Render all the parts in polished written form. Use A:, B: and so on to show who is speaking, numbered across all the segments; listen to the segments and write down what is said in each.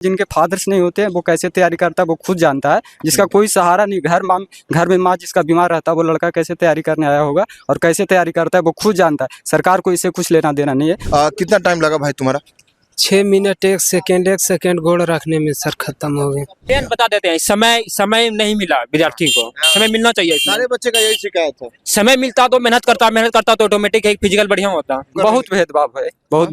A: जिनके फादर्स नहीं होते हैं वो कैसे तैयारी करता है वो खुद जानता है। जिसका कोई सहारा नहीं, घर में माँ जिसका बीमार रहता है वो लड़का कैसे तैयारी करने आया होगा और कैसे तैयारी करता है वो खुद जानता है। सरकार को इससे कुछ लेना देना नहीं है।
B: कितना टाइम लगा भाई तुम्हारा?
C: 6 मिनट 1 सेकंड गोड़ रखने में सर खत्म हो गए।
D: बता देते हैं, समय नहीं मिला विद्यार्थी को, समय मिलना चाहिए।
B: सारे बच्चे का यही शिकायत है।
D: समय मिलता तो मेहनत करता तो ऑटोमेटिक एक फिजिकल बढ़िया होता।
A: बहुत भेदभाव है, बहुत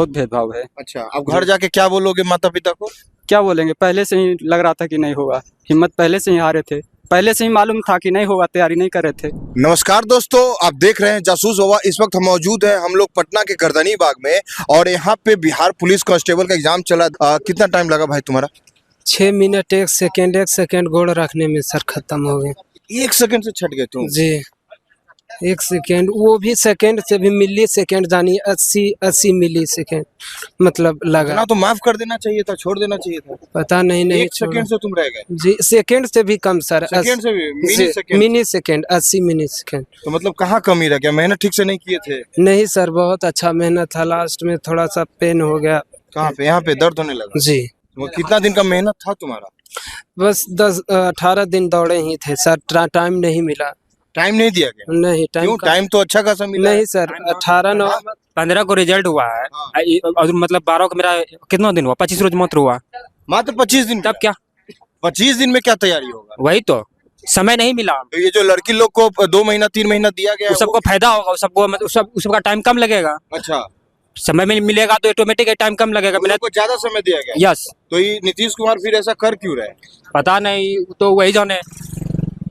A: भेदभाव है।
B: अच्छा, अब घर जाके क्या बोलोगे माता पिता को?
A: क्या बोलेंगे, पहले से ही लग रहा था कि नहीं होगा, हिम्मत पहले से ही हारे थे, पहले से ही मालूम था कि नहीं होगा, तैयारी नहीं कर रहे थे।
B: नमस्कार दोस्तों, आप देख रहे हैं जासूस बाबा। इस वक्त हम मौजूद हैं हम लोग पटना के गर्दनी बाग में और यहाँ पे बिहार पुलिस कांस्टेबल का एग्जाम चला। कितना टाइम लगा भाई तुम्हारा?
C: 6 मिनट 1 सेकंड गोड़ रखने में सर खत्म हो गए।
B: 1 सेकंड से छट गए तुम?
C: जी 1 सेकंड, वो भी सेकंड से भी मिली सेकंड जानी 80 मिली सेकंड मतलब लगा।
B: ना तो माफ कर देना चाहिए था, छोड़ देना चाहिए था।
C: पता नहीं
B: 1 सेकंड से तुम रह गए?
C: जी सेकंड से भी कम सर,
B: सेकंड से भी
C: मिनी सेकंड 80 मिनी सेकंड।
B: तो मतलब कहाँ कमी रह गया? मेहनत ठीक से नहीं किए थे?
C: नहीं सर, बहुत अच्छा मेहनत था, लास्ट में थोड़ा सा पेन हो गया।
B: कहाँ पे? यहाँ पे दर्द होने लगा?
C: जी।
B: वो कितना दिन का मेहनत था तुम्हारा?
C: बस 18 दिन दौड़े ही थे सर, टाइम नहीं मिला।
B: टाइम नहीं दिया गया?
C: नहीं
B: क्यों? टाइम तो अच्छा खासा मिला।
C: नहीं सर, 18 नवंबर
D: 15 को रिजल्ट हुआ है और मतलब 12 को मेरा कितना दिन हुआ, 25 रोज मात्र हुआ।
B: मात्र 25 दिन?
D: तब क्या
B: 25 दिन में क्या तैयारी होगा?
D: वही तो, समय नहीं मिला।
B: तो ये जो लड़की लोग को 2 महीना 3 महीना दिया गया है,
D: उस सबको फायदा होगा, सबका टाइम कम लगेगा।
B: अच्छा,
D: समय में मिलेगा तो ऑटोमेटिक टाइम कम लगेगा।
B: उन लोग को ज्यादा समय दिया गया।
D: यस।
B: तो ये नीतीश कुमार फिर ऐसा कर क्यों रहे?
D: पता नहीं, तो वही जाने।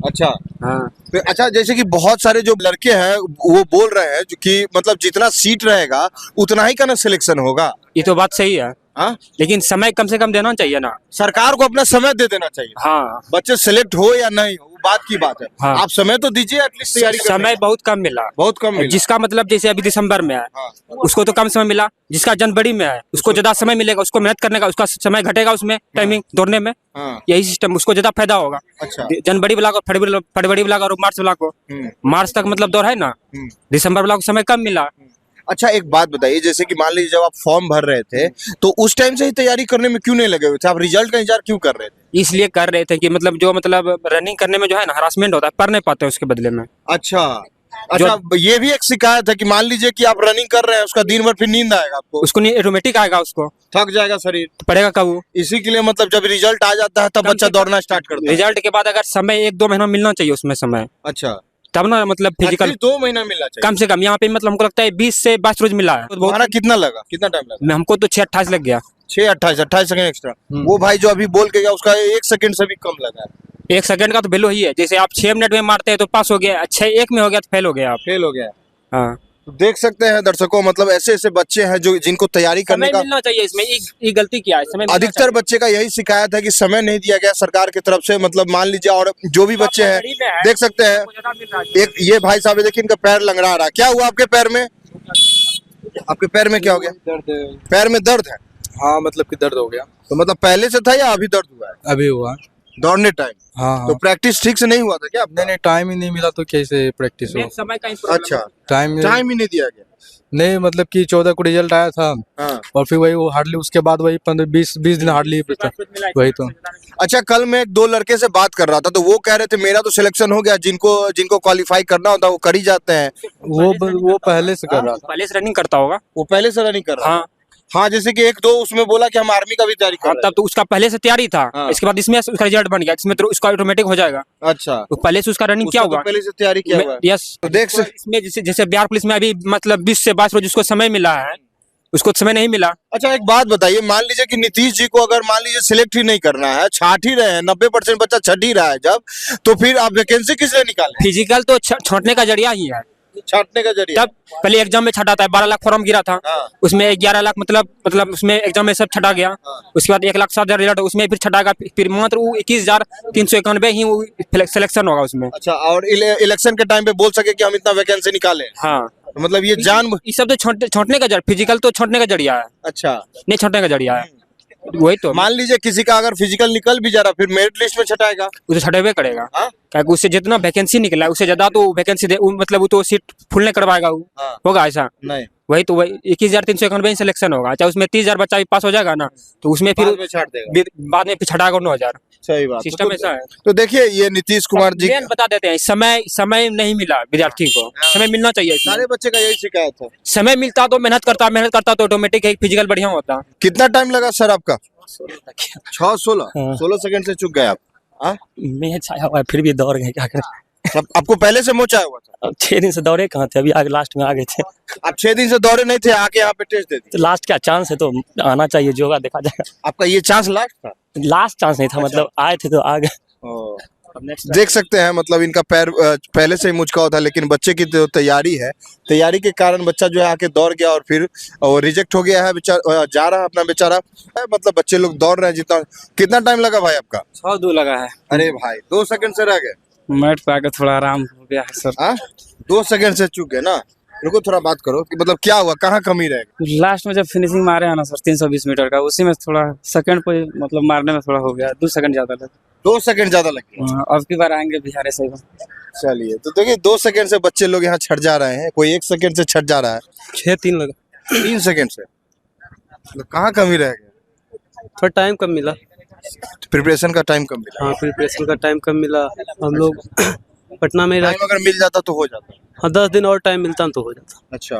B: अच्छा
D: हाँ।
B: तो अच्छा, जैसे कि बहुत सारे जो लड़के हैं वो बोल रहे हैं कि मतलब जितना सीट रहेगा उतना ही का ना सिलेक्शन होगा।
D: ये तो बात सही है।
B: हाँ,
D: लेकिन समय कम से कम देना चाहिए ना।
B: सरकार को अपना समय दे देना चाहिए।
D: हाँ,
B: बच्चे सिलेक्ट हो या नहीं हो बात की बात है।
D: हाँ।
B: आप समय तो दीजिए एटलीस्ट तैयारी करने
D: समय
B: का।
D: बहुत कम मिला,
B: बहुत कम मिला।
D: जिसका मतलब जैसे अभी दिसंबर में है
B: हाँ।
D: उसको तो कम समय मिला, जिसका जनवरी में है उसको ज्यादा समय मिलेगा, उसको मेहनत करने का, उसका समय घटेगा उसमें, टाइमिंग दौड़ने में।
B: हाँ।
D: यही सिस्टम, उसको ज्यादा फायदा होगा।
B: अच्छा।
D: जनवरी वाला को, फरवरी वाला को और मार्च वाला को, मार्च तक मतलब दौड़ है ना, दिसंबर वाला को समय कम मिला।
B: अच्छा, एक बात बताइए, जैसे कि मान लीजिए जब आप फॉर्म भर रहे थे तो उस टाइम से ही तैयारी करने में क्यों नहीं लगे हुए थे? आप रिजल्ट का इंतजार क्यों कर रहे थे?
D: इसलिए कर रहे थे कि मतलब रनिंग करने में जो है ना हरासमेंट होता है, पढ़ नहीं पाते उसके बदले में।
B: अच्छा अच्छा, ये भी एक शिकायत है कि मान लीजिए कि आप रनिंग कर रहे हैं, उसका दिन भर फिर नींद आएगा आपको?
D: उसको नहीं, ऑटोमेटिक आएगा, उसको
B: थक जाएगा शरीर,
D: तो पढ़ेगा कब वो?
B: इसी के लिए मतलब जब रिजल्ट आ जाता है तब बच्चा दौड़ना स्टार्ट करता है।
D: रिजल्ट के बाद अगर समय 1-2 महीना मिलना चाहिए उसमें समय,
B: अच्छा,
D: तब ना मतलब फिजिकल
B: 2 महीना मिलना चाहिए
D: कम से कम। यहाँ पे मतलब हमको लगता है 20 से 22 रोज मिला है।
B: तुम्हारा कितना लगा? कितना टाइम लगा?
D: हमको तो 6-28 लग गया।
B: 28 सेकंड एक्स्ट्रा। वो भाई जो अभी बोल के गया उसका 1 सेकंड से भी कम लगा है।
D: 1 सेकंड का तो वैल्यू ही है। जैसे आप 6 मिनट में मारते हैं तो पास हो गया, 6-1 में हो गया तो फेल हो गया आप।
B: फेल हो गया।
D: हाँ,
B: तो देख सकते हैं दर्शकों, मतलब ऐसे ऐसे बच्चे हैं जो जिनको तैयारी करने
D: समय
B: का
D: मिलना चाहिए। इसमें ये गलती किया है, समय मिलना
B: अधिकतर
D: चाहिए।
B: बच्चे का यही शिकायत है कि समय नहीं दिया गया सरकार की तरफ से। मतलब मान लीजिए, और जो भी बच्चे हैं देख सकते हैं, एक ये भाई साहब देखिए, इनका पैर लंगड़ा रहा है। क्या हुआ आपके पैर में? आपके पैर में क्या हो गया?
E: दर्द।
B: पैर में दर्द है?
E: हाँ, मतलब कि दर्द हो गया।
B: तो मतलब पहले से था या अभी दर्द हुआ है?
E: अभी हुआ।
B: दौड़ने टाइम?
E: हाँ
B: तो
E: हाँ।
B: प्रैक्टिस ठीक से नहीं हुआ था क्या?
E: नहीं, टाइम ही नहीं मिला तो कैसे प्रैक्टिस हो?
D: समय का ही problem
B: अच्छा,
E: टाइम
B: टाइम ही नहीं दिया गया।
E: नहीं, मतलब कि 14 को रिजल्ट आया था
B: हाँ।
E: और फिर वही वो हार्डली उसके बाद वही 15-20 दिन हार्डली वही तो।
B: अच्छा, कल मैं 2 लड़के से बात कर रहा था तो वो कह रहे थे मेरा तो सिलेक्शन हो गया, जिनको क्वालिफाई करना होता है वो कर ही जाते हैं।
E: वो पहले से कर रहा था।
D: पहले से रनिंग करता होगा।
B: वो पहले से रनिंग कर रहा
D: हाँ
B: था। हाँ, जैसे कि 1-2 उसमें बोला कि हम आर्मी का भी तैयारी कर
D: हाँ,
B: रहे
D: तब तो उसका पहले से तैयारी था।
B: हाँ।
D: इसके बाद इसमें उसका रिजल्ट बन गया, इसमें तो उसका ऑटोमेटिक हो जाएगा।
B: हैं। अच्छा,
D: तो पहले से उसका रनिंग क्या
B: उसका तो
D: हुआ?
B: पहले से तैयारी किया हुआ है।
D: यस।
B: तो देख सकते।
D: इसमें जैसे बिहार पुलिस में अभी मतलब 20 से 22 रोज उसको समय मिला है, उसको समय नहीं मिला।
B: अच्छा, एक बात बताइए, मान लीजिए कि नीतीश जी को अगर मान लीजिए सिलेक्ट ही नहीं करना है, छाट ही रहे हैं, 90% बच्चा छट ही रहा है जब, तो फिर आप वैकेंसी किस लिए निकाले?
D: फिजिकल तो छांटने का जरिया ही है।
B: छाटने का जरिया?
D: तब पहले एग्जाम में छटा था, 12 लाख फॉर्म गिरा था।
B: हाँ।
D: उसमें 11 लाख मतलब उसमें एग्जाम में सब छटा गया। उसके बाद 1,07,000 रिजल्ट, उसमें फिर छटागा, फिर मात्र 21,391 ही सिलेक्शन होगा उसमें।
B: अच्छा, और इलेक्शन के टाइम पे बोल सके कि हम इतना वैकेंसी निकाले?
D: हाँ,
B: तो मतलब ये जान।
D: ये सब तो छांटने का जरिया, फिजिकल तो छांटने का जरिया है,
B: अच्छा,
D: नहीं छांटने का जरिया है। वही तो,
B: मान लीजिए किसी का अगर फिजिकल निकल भी जा रहा फिर मेरिट लिस्ट में छटाएगा?
D: उसे छटेबे करेगा।
B: हाँ?
D: क्योंकि उससे जितना वैकेंसी निकला उससे ज्यादा तो वैकेंसी मतलब वो तो सीट फुल नहीं करवाएगा वो।
B: हाँ।
D: होगा ऐसा?
B: नहीं।
D: वही तो वही 21,391 ही सिलेक्शन होगा, चाहे उसमें 30,000 बच्चा भी पास हो जाएगा ना, तो उसमें फिर
B: बाद में छाट देगा।
D: बाद में फिर छटाएगा 9,000।
B: सही बात।
D: सिस्टम ऐसा है।
B: तो देखिए ये नीतीश कुमार जी
D: मेन बता देते हैं, समय नहीं मिला विद्यार्थी को, समय मिलना चाहिए इसमें।
B: सारे बच्चे का यही शिकायत है।
D: समय मिलता तो मेहनत करता तो ऑटोमेटिक एक फिजिकल बढ़िया होता।
B: कितना टाइम लगा सर आपका? 16 सेकंड से चूक गए आप। हाँ?
F: मैच आया हुआ है, फिर भी दौड़ गए, क्या करें।
B: आपको पहले से मोच आया हुआ था?
F: अब 6 दिन से दौड़े कहाँ थे, अभी आगे लास्ट में आ गए थे।
B: आप 6 दिन से दौड़े नहीं थे, आके यहाँ पे टेस्ट दे दिए।
F: तो लास्ट क्या चांस है, तो आना चाहिए, जो होगा देखा जाएगा।
B: आपका ये चांस लास्ट था?
F: लास्ट चांस नहीं था, मतलब आए थे तो आ गए।
B: देख सकते हैं मतलब इनका पैर पहले से ही मुचका हुआ था, लेकिन बच्चे की जो तैयारी है, तैयारी के कारण बच्चा जो है आके दौड़ गया और फिर वो रिजेक्ट हो गया है, जा रहा है अपना बेचारा। मतलब बच्चे लोग दौड़ रहे हैं जितना। कितना टाइम लगा भाई आपका?
A: 102 लगा है।
B: अरे भाई 2 सेकंड से रह गए।
A: मैट पे आके थोड़ा आराम हो गया है सर।
B: हाँ 2 सेकंड से चूक गए ना। रुको थोड़ा बात करो कि मतलब क्या हुआ, कहाँ कमी रहेगा?
A: लास्ट में जब फिनिशिंग मारे हैं ना सर 320 मीटर का, उसी में थोड़ा सेकंड पे मतलब मारने में थोड़ा हो गया, 2 सेकंड ज्यादा लगा।
B: 2 सेकंड ज्यादा लग गया।
A: अब की बार आएंगे बिहार से।
B: चलिए तो देखिए 2 सेकंड से बच्चे लोग यहाँ छट जा रहे हैं, कोई 1 सेकंड से छट जा रहा है।
C: 6-3 लगा।
B: 3 सेकंड से तो कहाँ कमी रह गया?
C: थोड़ा टाइम कम मिला।
B: प्रिपरेशन का टाइम कम मिला।
C: हाँ, प्रिपरेशन का टाइम कम मिला। हम लोग पटना में
B: टाइम अगर मिल जाता तो हो जाता।
C: हाँ 10 दिन और टाइम मिलता तो हो जाता।
B: अच्छा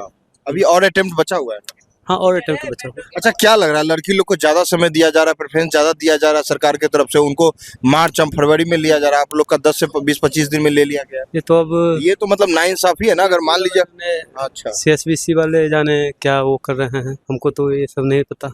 B: अभी और अटेम्प्ट बचा हुआ है?
C: हाँ और अटेम्प्ट बचा हुआ।
B: अच्छा क्या लग रहा है, लड़की लोग को ज्यादा समय दिया जा रहा है, प्रेफरेंस ज्यादा दिया जा रहा है सरकार की तरफ से, उनको मार्च फरवरी में लिया जा रहा है, आप लोग का 10 से 20-25 दिन में ले लिया गया?
C: ये तो अब
B: ये तो मतलब नाइंसाफी है ना, अगर मान लीजिए। अच्छा
C: CSBC वाले जाने क्या वो कर रहे हैं, हमको तो ये सब नहीं पता।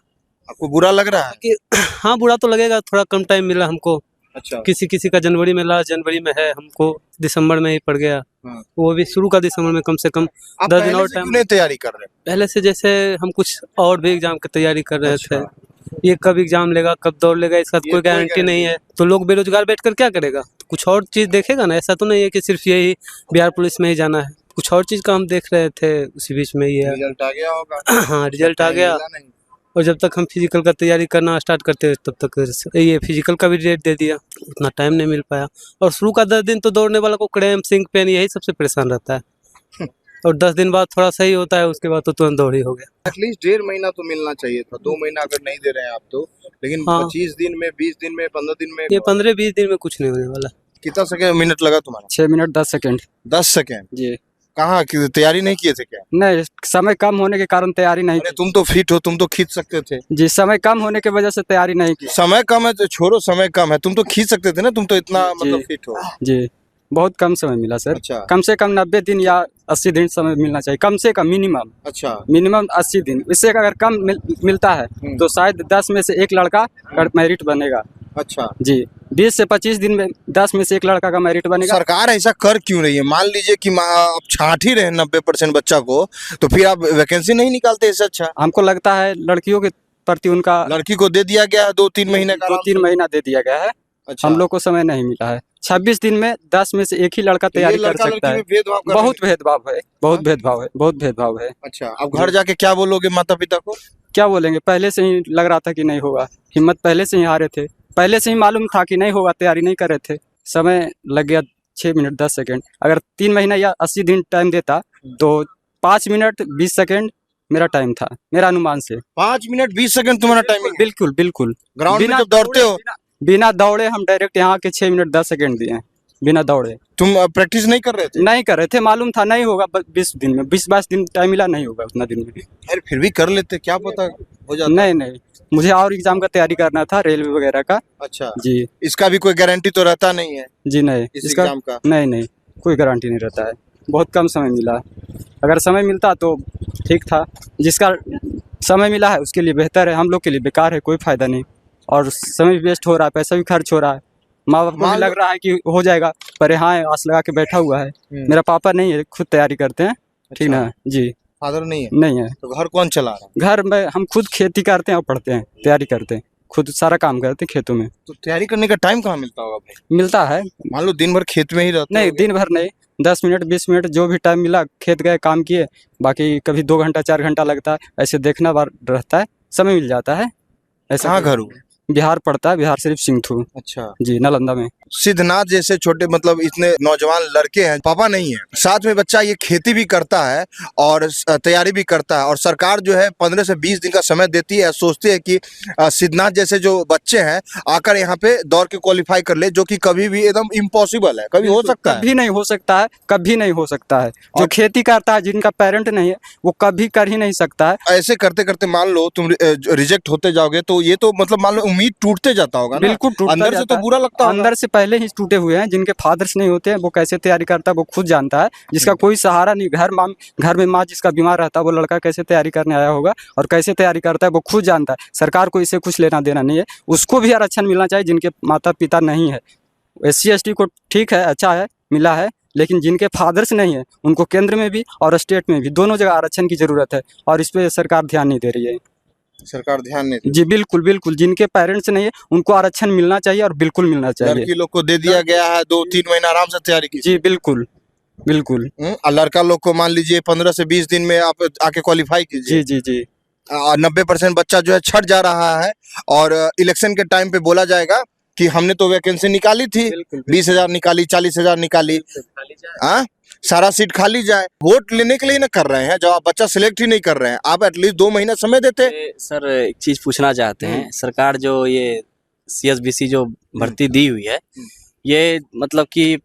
B: आपको बुरा लग रहा है?
C: कि हाँ बुरा तो लगेगा, थोड़ा कम टाइम मिला हमको।
B: अच्छा
C: किसी का जनवरी में, लास्ट जनवरी में है, हमको दिसंबर में ही पड़ गया।
B: हाँ।
C: वो भी शुरू का दिसंबर में, कम से कम
B: आप
C: 10 दिन
B: पहले
C: और
B: से
C: टाइम
B: क्यों नहीं तैयारी कर रहे?
C: पहले से। जैसे हम कुछ और भी एग्जाम की तैयारी कर रहे
B: अच्छा।
C: थे, ये कब एग्जाम लेगा, कब दौड़ लेगा, इसका
B: ये
C: कोई
B: कोई
C: गारंटी नहीं है। तो लोग बेरोजगार बैठकर क्या करेगा, कुछ और चीज देखेगा ना। ऐसा तो नहीं है कि सिर्फ यही बिहार पुलिस में ही जाना है, कुछ और चीज का हम देख रहे थे, उसी बीच में ये
B: रिजल्ट आ गया होगा।
C: हाँ रिजल्ट आ गया।
B: मिला नहीं।
C: और जब तक हम फिजिकल का तैयारी करना स्टार्ट करते तब तक ये फिजिकल का भी डेट दे दिया, उतना टाइम नहीं मिल पाया। और शुरू का 10 दिन तो दौड़ने वाला को क्रैम्प, सिंक पेन यही सबसे परेशान रहता है। और 10 दिन बाद थोड़ा सही होता है, उसके बाद तो तुरंत दौड़ ही हो गया।
B: एटलीस्ट 1.5 महीना तो मिलना चाहिए था, 2 महीना अगर नहीं दे रहे हैं आप तो। लेकिन
C: हाँ।
B: 25 दिन में, 20 दिन में, 15 दिन में,
C: ये 15-20 दिन में कुछ नहीं होने वाला।
B: कितना सेकंड मिनट लगा तुम्हारा?
A: 6 मिनट 10 सेकंड।
B: 10 सेकंड?
A: जी
B: कहाँ तैयारी नहीं किए थे क्या?
A: नहीं, समय कम होने के कारण तैयारी नहीं
B: अरे तुम तो फिट हो, तुम तो खींच सकते थे।
A: जी, समय कम होने की वजह से तैयारी नहीं की।
B: समय कम है तो छोड़ो, समय कम है, तुम तो खींच सकते थे ना, तुम तो इतना
A: जी।
B: मतलब फिट हो।
A: जी बहुत कम समय मिला सर।
B: अच्छा।
A: कम से कम 90 दिन या 80 दिन समय मिलना चाहिए, कम से कम मिनिमम।
B: अच्छा
A: मिनिमम 80 दिन, इससे अगर कम मिलता है तो शायद 10 में से एक लड़का का मेरिट बनेगा।
B: अच्छा।
A: जी 20 से 25 दिन में 10 में से एक लड़का का मेरिट बनेगा।
B: सरकार ऐसा कर क्यों रही है? मान लीजिए कि आप छांट ही रहे हैं 90% बच्चा को, तो फिर आप वैकेंसी नहीं निकालते? इससे अच्छा
A: हमको लगता है लड़कियों के प्रति उनका
B: लड़की को दे दिया गया है 2-3 महीने का।
A: 2-3 महीना दे दिया गया है।
B: अच्छा।
A: हम लोग को समय नहीं मिला है। 26 दिन में 10 में से एक ही लड़का तैयारी कर सकता है।
B: भेदभाव कर
A: बहुत
B: रहे हैं।
A: भेदभाव है, बहुत भेदभाव है, बहुत भेदभाव है।
B: अच्छा अब घर जाके क्या बोलोगे माता पिता को?
A: क्या बोलेंगे, पहले से ही लग रहा था कि नहीं होगा, हिम्मत पहले से ही हारे थे, पहले से ही मालूम था कि नहीं होगा, तैयारी नहीं कर रहे थे। समय लग गया 6 मिनट 10 सेकंड। अगर 3 महीना या 80 दिन टाइम देता तो 5 मिनट 20 सेकंड मेरा टाइम था, मेरा अनुमान से।
B: 5 मिनट 20 सेकंड तुम्हारा टाइमिंग?
A: बिल्कुल बिल्कुल।
B: ग्राउंड में जब दौड़ते हो
A: बिना दौड़े हम डायरेक्ट यहाँ के 6 मिनट 10 सेकंड दिए हैं, बिना दौड़े।
B: तुम प्रैक्टिस नहीं कर रहे थे?
A: नहीं कर रहे थे, मालूम था नहीं होगा। 20 दिन में 20-22 दिन टाइम मिला, नहीं होगा उतना दिन में।
B: अरे फिर भी कर लेते, क्या पता हो जाता।
A: नहीं, मुझे और एग्जाम का तैयारी करना था, रेलवे वगैरह का।
B: अच्छा
A: जी
B: इसका भी कोई गारंटी तो रहता नहीं है?
A: जी नहीं,
B: इस
A: इसका
B: एग्जाम का?
A: नहीं कोई गारंटी नहीं रहता है। बहुत कम समय मिला, अगर समय मिलता तो ठीक था। जिसका समय मिला है उसके लिए बेहतर है, हम लोग के लिए बेकार है, कोई फायदा नहीं। और समय भी वेस्ट हो रहा है, पैसा भी खर्च हो रहा है। माँ बाप को भी लग रहा है कि हो जाएगा, पर हाँ आस लगा के बैठा हुआ है। मेरा पापा नहीं है, खुद तैयारी करते हैं। ठीक ना जी।
B: फादर नहीं है?
A: नहीं है।
B: तो घर कौन चला रहा है?
A: घर में हम खुद खेती करते हैं और पढ़ते हैं, तैयारी करते हैं, खुद सारा काम करते हैं खेतों में।
B: तो तैयारी करने का टाइम कहाँ मिलता होगा भाई?
A: मिलता है,
B: मान लो दिन भर खेत में ही रहते
A: नहीं
B: होगे।
A: दिन भर नहीं, 10 मिनट 20 मिनट जो भी टाइम मिला खेत गए, काम किए। बाकी कभी 2 घंटा 4 घंटा लगता है, ऐसे देखना बार रहता है, समय मिल जाता है। ऐसा
B: कहाँ घर हुआ?
A: बिहार पड़ता है, बिहार शरीफ सिंगथू।
B: अच्छा
A: जी नालंदा में।
B: सिद्धनाथ जैसे छोटे मतलब इतने नौजवान लड़के हैं, पापा नहीं है, साथ में बच्चा ये खेती भी करता है और तैयारी भी करता है, और सरकार जो है 15 से 20 दिन का समय देती है, सोचती है कि सिद्धनाथ जैसे जो बच्चे हैं आकर यहाँ पे दौड़ के क्वालिफाई कर ले, जो कि कभी भी एकदम इम्पॉसिबल है, कभी हो सकता है,
A: कभी नहीं हो सकता है, कभी नहीं हो सकता है। जो खेती करता है, जिनका पेरेंट नहीं है, वो कभी कर ही नहीं सकता है।
B: ऐसे करते करते मान लो तुम रिजेक्ट होते जाओगे तो ये तो मतलब मान लो उम्मीद टूटते जाता होगा ना,
A: बिल्कुल टूटता
B: अंदर से
A: जाता
B: तो
A: है।
B: बुरा लगता होगा।
A: अंदर से पहले ही टूटे हुए हैं। जिनके फादर्स नहीं होते हैं वो कैसे तैयारी करता है वो खुद जानता है। जिसका कोई सहारा नहीं, घर में माँ जिसका बीमार रहता है, वो लड़का कैसे तैयारी करने आया होगा और कैसे तैयारी करता है वो खुद जानता है। सरकार को इससे कुछ लेना देना नहीं है। उसको भी आरक्षण मिलना चाहिए जिनके माता पिता नहीं है। SC ST को ठीक है, अच्छा है, मिला है, लेकिन जिनके फादर्स नहीं है उनको केंद्र में भी और स्टेट में भी दोनों जगह आरक्षण की जरूरत है, और इस पर सरकार ध्यान नहीं दे रही है।
B: सरकार ध्यान नहीं,
A: जी बिल्कुल बिल्कुल, जिनके पेरेंट्स नहीं है उनको आरक्षण मिलना चाहिए और बिल्कुल मिलना चाहिए।
B: लड़की लोग को दे दिया गया है, 2-3 महीना आराम से तैयारी की।
A: जी बिल्कुल बिल्कुल।
B: और लड़का लोग को मान लीजिए 15 से 20 दिन में आप आके क्वालिफाई कीजिए।
A: जी जी जी
B: 90% बच्चा जो है छट जा रहा है, और इलेक्शन के टाइम पे बोला जाएगा कि हमने तो वैकेंसी निकाली थी, 20,000 निकाली, 40,000 निकाली, हाँ सारा सीट खाली जाए। वोट लेने के लिए ना कर रहे हैं, जब आप बच्चा सिलेक्ट ही नहीं कर रहे हैं, आप एटलीस्ट 2 महीना समय देते।
G: सर एक चीज पूछना चाहते हैं, सरकार जो ये CSBC जो भर्ती दी हुई है, ये मतलब कि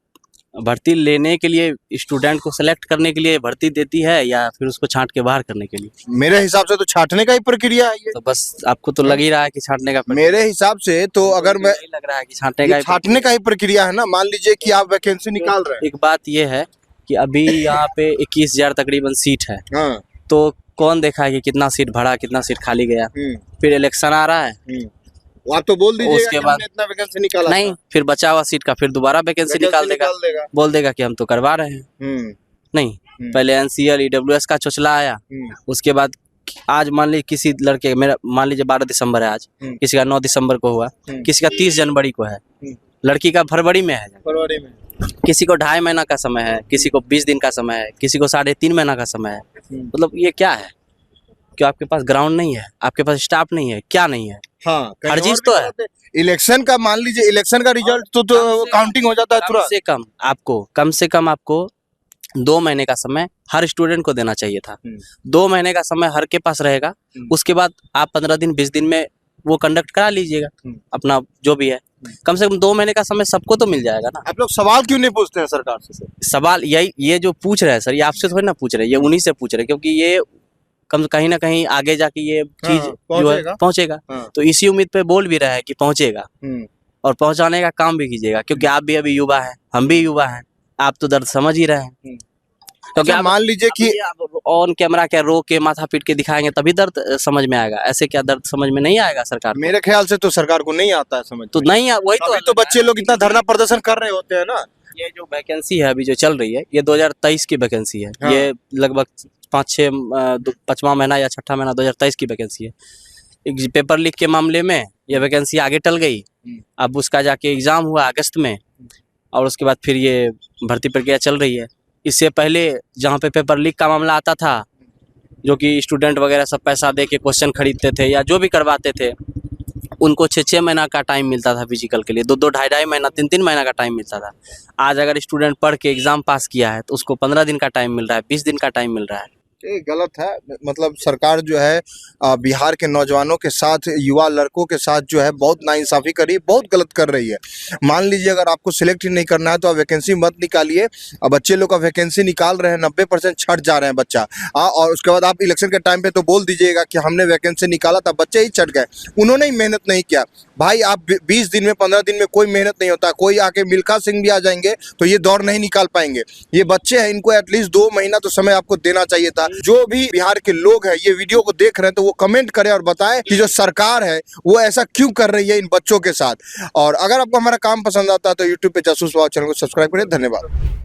G: भर्ती लेने के लिए स्टूडेंट को सेलेक्ट करने के लिए भर्ती देती है या फिर उसको छांट के बाहर करने के लिए?
B: मेरे हिसाब से तो छांटने का ही प्रक्रिया है ये।
G: तो बस आपको तो लग ही रहा है कि छांटने का
B: मेरे हिसाब से तो अगर मैं
G: नहीं लग रहा है कि छांटने का
B: छांटने का ही प्रक्रिया है ना। मान लीजिए कि आप वैकेंसी निकाल रहे हैं।
G: एक बात ये है कि अभी यहाँ पे 21,000 तकरीबन सीट है,
B: हाँ।
G: तो कौन देखा है कि कितना सीट भरा, कितना सीट खाली गया? फिर इलेक्शन आ रहा है,
B: आप तो बोल दीजिए
G: उसके बाद
B: इतना वैकेंसी निकाला
G: नहीं, फिर बचा हुआ सीट का फिर दोबारा वैकेंसी निकाल देगा, बोल देगा कि हम तो करवा रहे हैं। नहीं, पहले NCL EWS का चोचला आया, उसके बाद आज मान लीजिए किसी लड़के, मेरा मान लीजिए 12 दिसंबर है आज, किसी का 9 दिसंबर को हुआ, किसी का 30 जनवरी को है, लड़की का फरवरी में है,
B: फरवरी में,
G: किसी को 2.5 महीना का समय है, किसी को 20 दिन का समय है, किसी को 3.5 महीना का समय है। मतलब ये क्या है? क्यों आपके पास ग्राउंड नहीं है, आपके पास स्टाफ नहीं है, क्या नहीं है?
B: हाँ,
G: हर चीज तो है।
B: इलेक्शन का मान लीजिए, इलेक्शन का रिजल्ट तो काउंटिंग हो जाता है तुरंत।
G: कम से कम आपको 2 महीने का समय हर स्टूडेंट को देना चाहिए था। 2 महीने का समय हर के पास रहेगा, उसके बाद आप 15 दिन 20 दिन में वो कंडक्ट करा लीजिएगा अपना जो भी है। कम से कम 2 महीने का समय सबको तो मिल जाएगा ना।
B: आप लोग सवाल क्यों नहीं पूछते हैं सरकार से?
G: सवाल यही, ये जो पूछ रहे हैं सर, ये आपसे थोड़ी ना पूछ रहे हैं, ये उन्हीं से पूछ रहे हैं, क्योंकि ये कहीं ना कहीं आगे जाके ये चीज जो है पहुंचेगा। तो इसी उम्मीद पे बोल भी रहा है कि पहुंचेगा, और पहुंचाने का काम भी कीजिएगा, क्योंकि आप भी अभी युवा हैं, हम भी युवा हैं, आप तो दर्द समझ ही रहे हैं। क्योंकि
B: अच्छा, मान लीजिए कि
G: ऑन कैमरा क्या रो के माथा पीट के दिखाएंगे तभी दर्द समझ में आएगा, ऐसे क्या दर्द समझ में नहीं आएगा सरकार को?
B: मेरे ख्याल से तो सरकार को नहीं आता है समझ।
G: तो नहीं, वही
B: तो बच्चे लोग इतना धरना प्रदर्शन कर रहे होते हैं ना।
G: ये जो वैकेंसी है अभी जो चल रही है, ये 2023 की वैकेंसी है।
B: हाँ।
G: ये लगभग 5वां महीना या 6ठा महीना 2023 की वैकेंसी है। एक पेपर लीक के मामले में ये वैकेंसी आगे टल गई, अब उसका जाके एग्जाम हुआ अगस्त में, और उसके बाद फिर ये भर्ती प्रक्रिया चल रही है। इससे पहले जहाँ पे पेपर लीक का मामला आता था, जो कि स्टूडेंट वगैरह सब पैसा दे के क्वेश्चन खरीदते थे या जो भी करवाते थे, उनको 6-6 महीना का टाइम मिलता था फिजिकल के लिए, 2-2 2.5 महीना 3-3 महीना का टाइम मिलता था। आज अगर स्टूडेंट पढ़ के एग्जाम पास किया है तो उसको 15 दिन का टाइम मिल रहा है, 20 दिन का टाइम मिल रहा है।
B: ये गलत है। मतलब सरकार जो है बिहार के नौजवानों के साथ, युवा लड़कों के साथ जो है बहुत नाइंसाफी करी, बहुत गलत कर रही है। मान लीजिए अगर आपको सिलेक्ट ही नहीं करना है तो आप वैकेंसी मत निकालिए। अब बच्चे लोग का वैकेंसी निकाल रहे हैं, 90% छट जा रहे हैं बच्चा, और उसके बाद आप इलेक्शन के टाइम पे तो बोल दीजिएगा कि हमने वैकेंसी निकाला था, बच्चे ही छट गए, उन्होंने ही मेहनत नहीं किया। भाई आप 20 दिन में 15 दिन में कोई मेहनत नहीं होता। कोई आके मिल्खा सिंह भी आ जाएंगे तो ये दौड़ नहीं निकाल पाएंगे। ये बच्चे हैं, इनको एटलीस्ट 2 महीना तो समय आपको देना चाहिए था। जो भी बिहार के लोग हैं ये वीडियो को देख रहे हैं तो वो कमेंट करें और बताएं कि जो सरकार है वो ऐसा क्यों कर रही है इन बच्चों के साथ। और अगर आपको हमारा काम पसंद आता है तो यूट्यूब पे जासूस वाव चैनल को सब्सक्राइब करें। धन्यवाद।